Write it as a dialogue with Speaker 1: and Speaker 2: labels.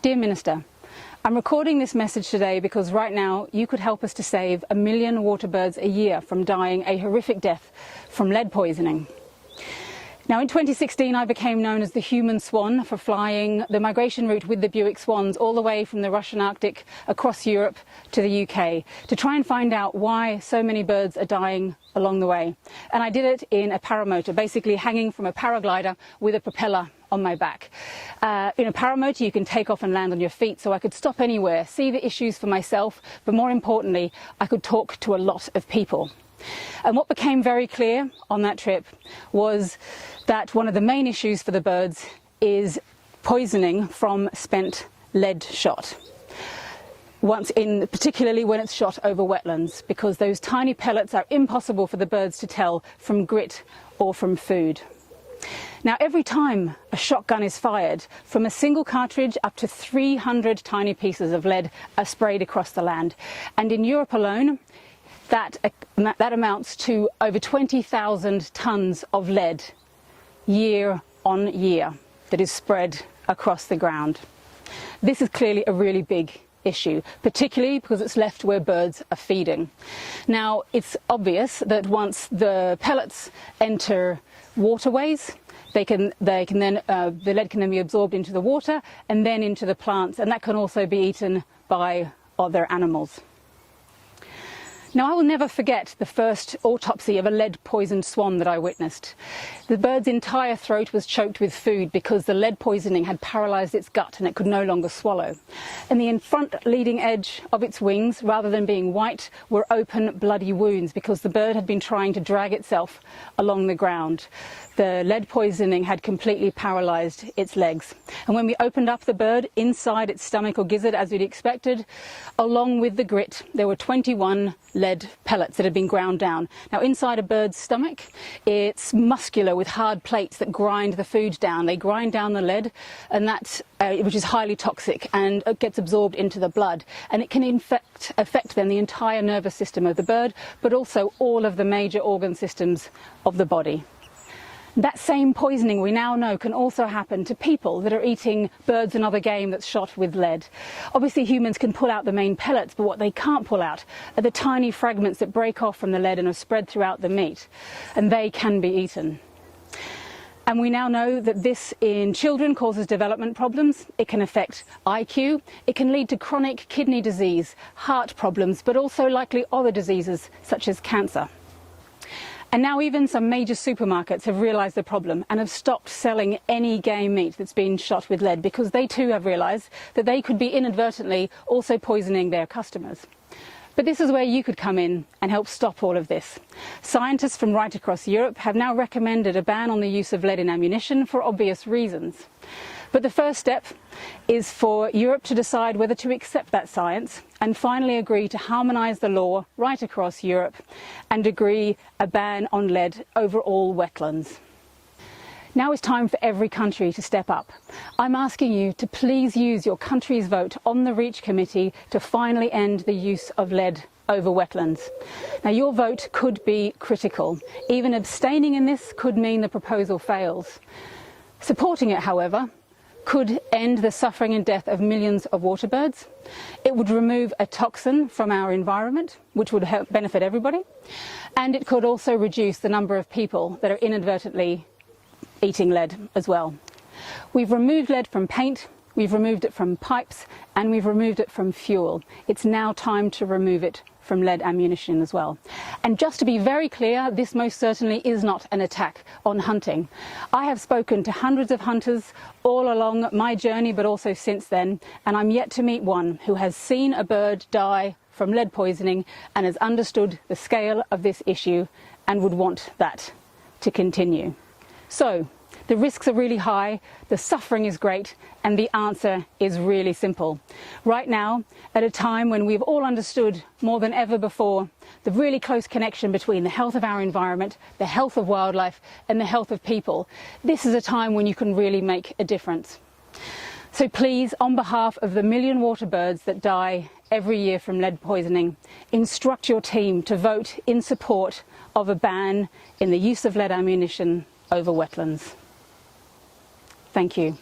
Speaker 1: Dear Minister, I'm recording this message today because right now you could help us to save 1 million waterbirds a year from dying a horrific death from lead poisoning. Now in 2016 I became known as the Human Swan for flying the migration route with the Buick swans all the way from the Russian Arctic across Europe to the UK to try and find out why so many birds are dying along the way. And I did it in a paramotor, basically hanging from a paraglider with a propeller on my back. In a paramotor you can take off and land on your feet, so I could stop anywhere, see the issues for myself, but more importantly I could talk to a lot of people. And what became very clear on that trip was that one of the main issues for the birds is poisoning from spent lead shot. Particularly when it's shot over wetlands, because those tiny pellets are impossible for the birds to tell from grit or from food. Now every time a shotgun is fired, from a single cartridge up to 300 tiny pieces of lead are sprayed across the land. And in Europe alone, that amounts to over 20,000 tonnes of lead year on year that is spread across the ground. This is clearly a really big issue, particularly because it's left where birds are feeding. Now it's obvious that once the pellets enter waterways, the lead can then be absorbed into the water and then into the plants, and that can also be eaten by other animals. Now I will never forget the first autopsy of a lead-poisoned swan that I witnessed. The bird's entire throat was choked with food because the lead poisoning had paralysed its gut and it could no longer swallow. And the front leading edge of its wings, rather than being white, were open bloody wounds because the bird had been trying to drag itself along the ground. The lead poisoning had completely paralysed its legs. And when we opened up the bird, inside its stomach or gizzard, as we'd expected, along with the grit, there were 21 lead pellets that had been ground down. Now inside a bird's stomach, it's muscular with hard plates that grind the food down. They grind down the lead, and which is highly toxic, and it gets absorbed into the blood. And it can affect then the entire nervous system of the bird, but also all of the major organ systems of the body. That same poisoning, we now know, can also happen to people that are eating birds and other game that's shot with lead. Obviously humans can pull out the main pellets, but what they can't pull out are the tiny fragments that break off from the lead and are spread throughout the meat, and they can be eaten. And we now know that this in children causes development problems. It can affect IQ, it can lead to chronic kidney disease, heart problems, but also likely other diseases such as cancer. And now even some major supermarkets have realised the problem and have stopped selling any game meat that's been shot with lead, because they too have realised that they could be inadvertently also poisoning their customers. But this is where you could come in and help stop all of this. Scientists from right across Europe have now recommended a ban on the use of lead in ammunition for obvious reasons. But the first step is for Europe to decide whether to accept that science and finally agree to harmonise the law right across Europe and agree a ban on lead over all wetlands. Now it's time for every country to step up. I'm asking you to please use your country's vote on the REACH committee to finally end the use of lead over wetlands. Now your vote could be critical. Even abstaining in this could mean the proposal fails. Supporting it, however, could end the suffering and death of millions of waterbirds. It would remove a toxin from our environment, which would help benefit everybody. And it could also reduce the number of people that are inadvertently eating lead as well. We've removed lead from paint, we've removed it from pipes, and we've removed it from fuel. It's now time to remove it from lead ammunition as well. And just to be very clear, this most certainly is not an attack on hunting. I have spoken to hundreds of hunters all along my journey, but also since then, and I'm yet to meet one who has seen a bird die from lead poisoning and has understood the scale of this issue and would want that to continue. So, the risks are really high, the suffering is great, and the answer is really simple. Right now, at a time when we've all understood more than ever before the really close connection between the health of our environment, the health of wildlife, and the health of people, this is a time when you can really make a difference. So please, on behalf of the 1 million waterbirds that die every year from lead poisoning, instruct your team to vote in support of a ban in the use of lead ammunition over wetlands. Thank you.